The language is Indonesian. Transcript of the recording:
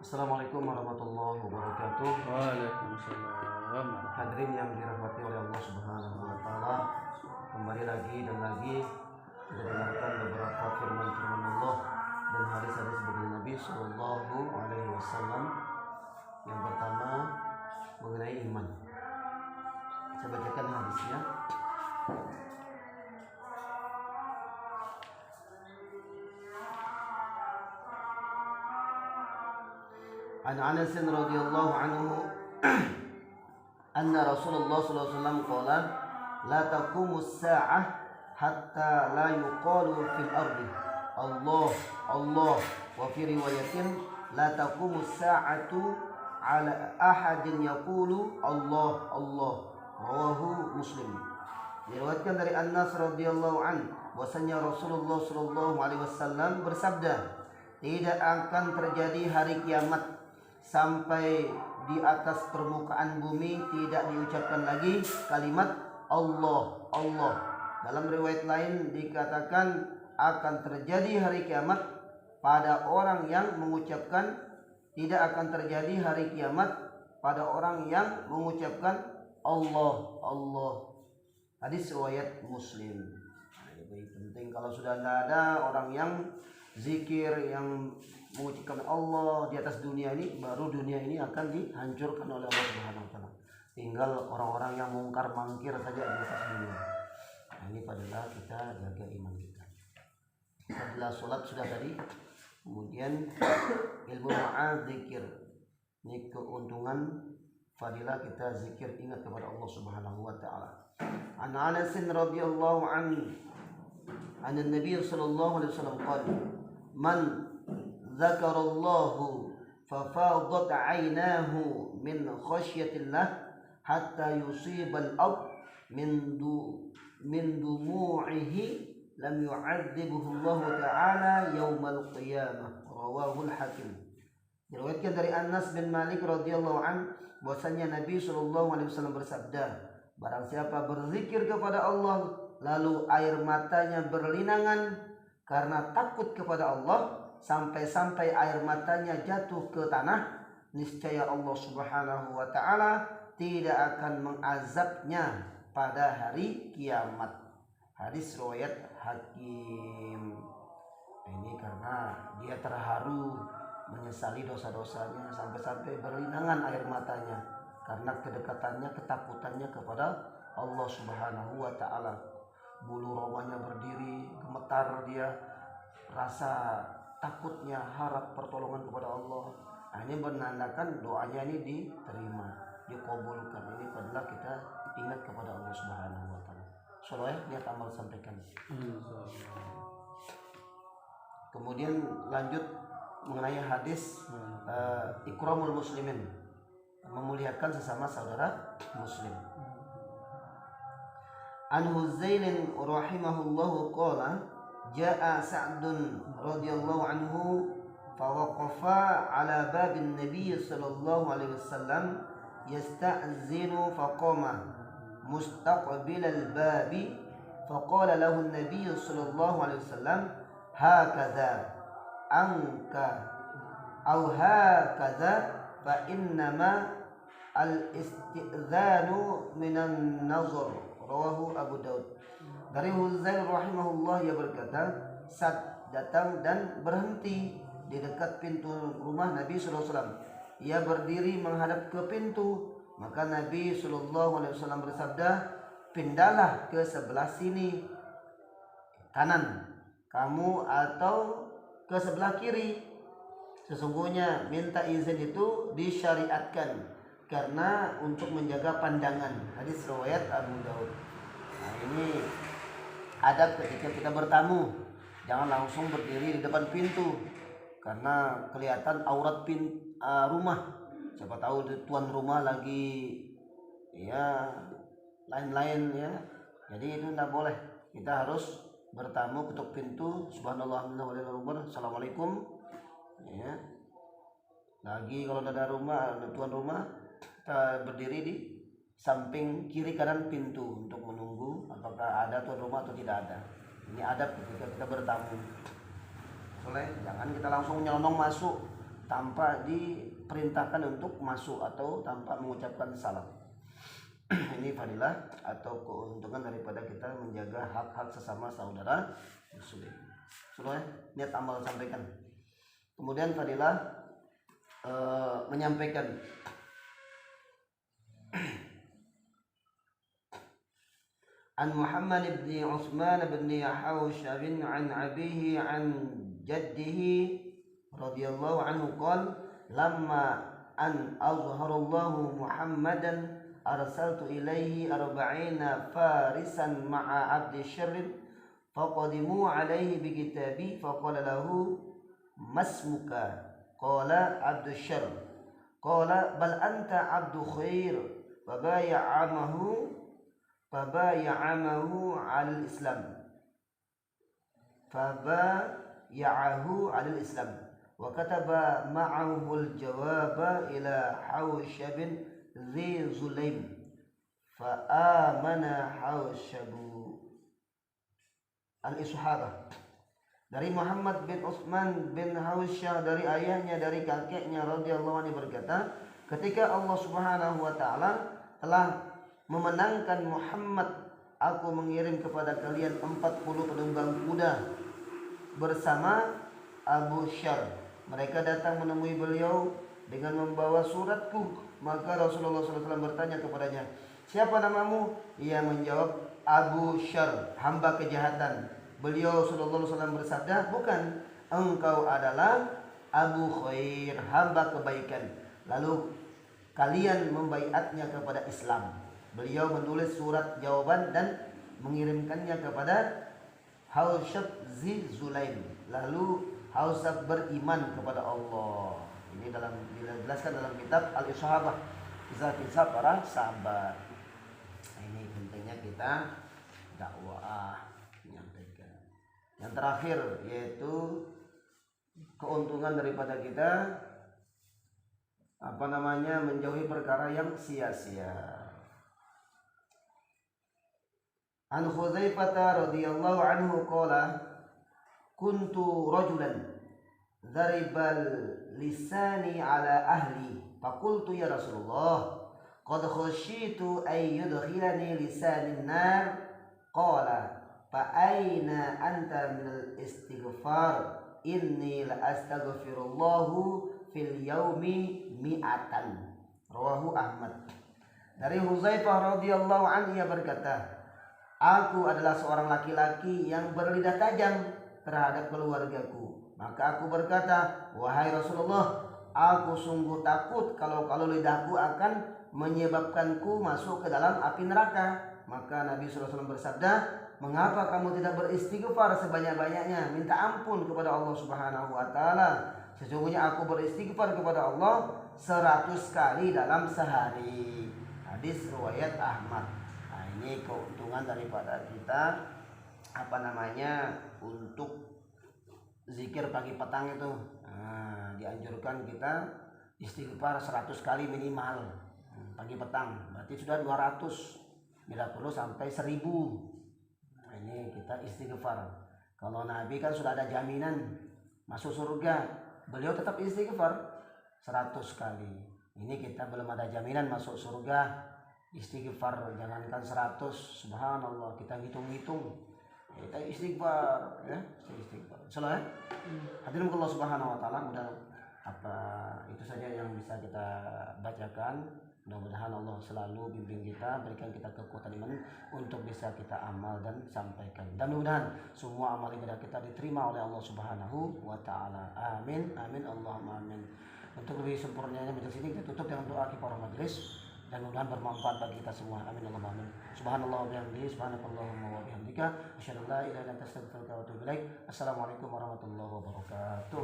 Assalamualaikum warahmatullahi wabarakatuh. Waalaikumsalam. Hadirin yang dirahmati oleh Allah Subhanahu wa taala, kembali lagi dan lagi kita dengarkan beberapa firman-firman Allah dan hadis-hadis baginda Nabi sallallahu alaihi wasallam. Yang pertama mengenai iman. Saya bacakan hadisnya. An Anas radhiyallahu anhu anna Rasulullah sallallahu alaihi wasallam qala la taqumus sa'ah hatta la yuqalu fil ardi Allah Allah wa fi riwayatin la taqumus sa'atu ala ahadin yaqulu Allah Allah rawahu Muslim. Diriwayatkan dari Anas radhiyallahu an bahwasanya Rasulullah sallallahu alaihi wasallam bersabda, tidak akan terjadi hari kiamat sampai di atas permukaan bumi tidak diucapkan lagi kalimat Allah Allah. Dalam riwayat lain dikatakan akan terjadi hari kiamat pada orang yang mengucapkan, tidak akan terjadi hari kiamat pada orang yang mengucapkan Allah Allah. Hadis riwayat Muslim. Nah, ini penting, kalau sudah tidak ada orang yang zikir yang mengucapkan Allah di atas dunia ini, baru dunia ini akan dihancurkan oleh Allah Subhanahu wa taala. Tinggal orang-orang yang mungkar mangkir saja di atas dunia. Nah, ini adalah kita jaga iman kita. Setelah sholat sudah tadi, kemudian ilmu ma'al zikir. Ini keuntungan fadilah kita zikir, ingat kepada Allah Subhanahu wa taala. An Anas radhiyallahu anhu an Nabi sallallahu alaihi wasallam qala man zakarallahu fafadat aynahu min khasyatillah hatta yusibal ard min dumu'ihi lam yu'adzibuhu Allah ta'ala yaumal qiyamah. Rawahul Hakim. Diriwayatkan dari Anas bin Malik radhiyallahu an bahwasanya Nabi sallallahu alaihi wasallam bersabda, barang siapa berzikir kepada Allah lalu air matanya berlinangan karena takut kepada Allah sampai-sampai air matanya jatuh ke tanah, niscaya Allah Subhanahu wa taala tidak akan mengazabnya pada hari kiamat. Hadis riwayat Hakim. Ini karena dia terharu menyesali dosa-dosanya sampai-sampai berlinangan air matanya karena kedekatannya, ketakutannya kepada Allah Subhanahu wa taala. Bulu romanya berdiri, gemetar dia, rasa takutnya, harap pertolongan kepada Allah. Nah, ini menandakan doanya ini diterima, dikabulkan. Ini adalah kita ingat kepada Allah Subhanahu wa taala. Insyaallah niat amal sampaikan. Kemudian lanjut mengenai hadis ikramul muslimin, memuliakan sesama saudara muslim. An Huzailin rahimahullahu qala jaa Sa'dun radhiyallahu anhu fawaqafa ala babin nabiy sallallahu alaihi wasallam yasta'zinu faqama mustaqbil al-babi faqala lahu an-nabiy sallallahu alaihi wasallam hakadha anka aw hakadha fa innama al-istizanu minan nazar. Rawahu Abu Daud. Dari Huzail rahimahullah, ia berkata, Sa'd datang dan berhenti di dekat pintu rumah Nabi sallallahu alaihi wasallam. Ia berdiri menghadap ke pintu, maka Nabi sallallahu alaihi wasallam bersabda, pindahlah ke sebelah sini kanan kamu atau ke sebelah kiri. Sesungguhnya minta izin itu disyariatkan karena untuk menjaga pandangan. Hadis riwayat Abu Daud. Nah, ini adab ketika kita bertamu, jangan langsung berdiri di depan pintu karena kelihatan aurat rumah. Siapa tahu tuan rumah lagi ya lain-lain ya. Jadi itu tidak boleh. Kita harus bertamu ketuk pintu, subhanallah walhamdulillah, assalamualaikum ya. Lagi kalau ada tuan rumah, kita berdiri di samping kiri kanan pintu untuk menunggu apakah ada tuan rumah atau tidak ada. Ini adab ketika kita bertamu. Jangan kita langsung nyelonong masuk tanpa diperintahkan untuk masuk atau tanpa mengucapkan salam. Ini fadilah atau keuntungan daripada kita menjaga hak-hak sesama saudara muslim. Sudah niat amal sampaikan. Kemudian fadilah menyampaikan An Muhammad bin Utsman bin Hawshab an abihi an jaddihi radhiyallahu anhu qala lamma an azharallahu Muhammadan arsaltu ilaihi arba'ina farisan ma'a abdi syarr faqadimu alaihi bi kitabi faqala lahu masmuka qala abdu syarr qala bal anta abdu khair fabaya'amahu al-islam wa kataba ma'ahu al-jawaba ila Hawshab zi Zulaim fa amana Hawshabu al-ishabah. Dari Muhammad bin Utsman bin Hawshab dari ayahnya dari kakeknya radhiyallahu anhu berkata, ketika Allah Subhanahu wa taala telah memenangkan Muhammad, aku mengirim kepada kalian 40 penunggang kuda bersama Abu Syar. Mereka datang menemui beliau dengan membawa suratku. Maka Rasulullah SAW bertanya kepadanya, siapa namamu? Ia menjawab, Abu Syar, hamba kejahatan. Beliau SAW bersabda, bukan, engkau adalah Abu Khair, hamba kebaikan. Lalu kalian membaiatnya kepada Islam. Beliau menulis surat jawaban dan mengirimkannya kepada Hawshab zi Zulaim. Lalu Hawshab beriman kepada Allah. Ini dijelaskan dalam kitab Al-Ishabah, kisah-kisah para sahabat. Ini pentingnya kita dakwah, menyampaikan. Yang terakhir yaitu keuntungan daripada kita menjauhi perkara yang sia-sia. An Khuzaifah radhiyallahu anhu qala kuntu rajulan dharibal lisani ala ahli faqultu ya Rasulullah qad khashitu ay yudkhilani lisanin nar qala fa aina anta min al istighfar inni la astaghfirullahu fil yaumi mi'atan. Rawahu Ahmad. Dari Khuzaifah radhiyallahu anhu ia berkata, aku adalah seorang laki-laki yang berlidah tajam terhadap keluargaku. Maka aku berkata, wahai Rasulullah, aku sungguh takut kalau lidahku akan menyebabkanku masuk ke dalam api neraka. Maka Nabi SAW bersabda, mengapa kamu tidak beristighfar sebanyak-banyaknya, minta ampun kepada Allah Subhanahu wa taala? Sesungguhnya aku beristighfar kepada Allah 100 kali dalam sehari. Hadis riwayat Ahmad. Ini keuntungan daripada kita untuk zikir pagi petang itu. Dianjurkan kita istighfar 100 kali minimal pagi petang. Berarti sudah 200. Bila perlu sampai 1000. Ini kita istighfar. Kalau Nabi kan sudah ada jaminan masuk surga, beliau tetap istighfar 100 kali. Ini kita belum ada jaminan masuk surga. Istighfar jangankan 100, subhanallah, kita hitung-hitung kita istighfar ya, istighfar. Insyaallah ya. Hadirin Allah Subhanahu wa taala, itu saja yang bisa kita bacakan. Mudah-mudahan Allah selalu bimbing kita, berikan kita kekuatan iman untuk bisa kita amal dan sampaikan. Dan mudah-mudahan semua amal ibadah kita diterima oleh Allah Subhanahu wa taala. Amin. Amin Allahumma amin. Untuk lebih sempurnanya majelis ini kita tutup dengan doa kifarah majelis. Dan mudah-mudahan bermanfaat bagi kita semua. Amin Allahumma amin. Subhanallah wa bihamdihi, subhanakallahumma wa bihamdika, asyhadu an la ilaha illa anta astaghfiruka wa atubu ilaik. Assalamualaikum warahmatullahi wabarakatuh.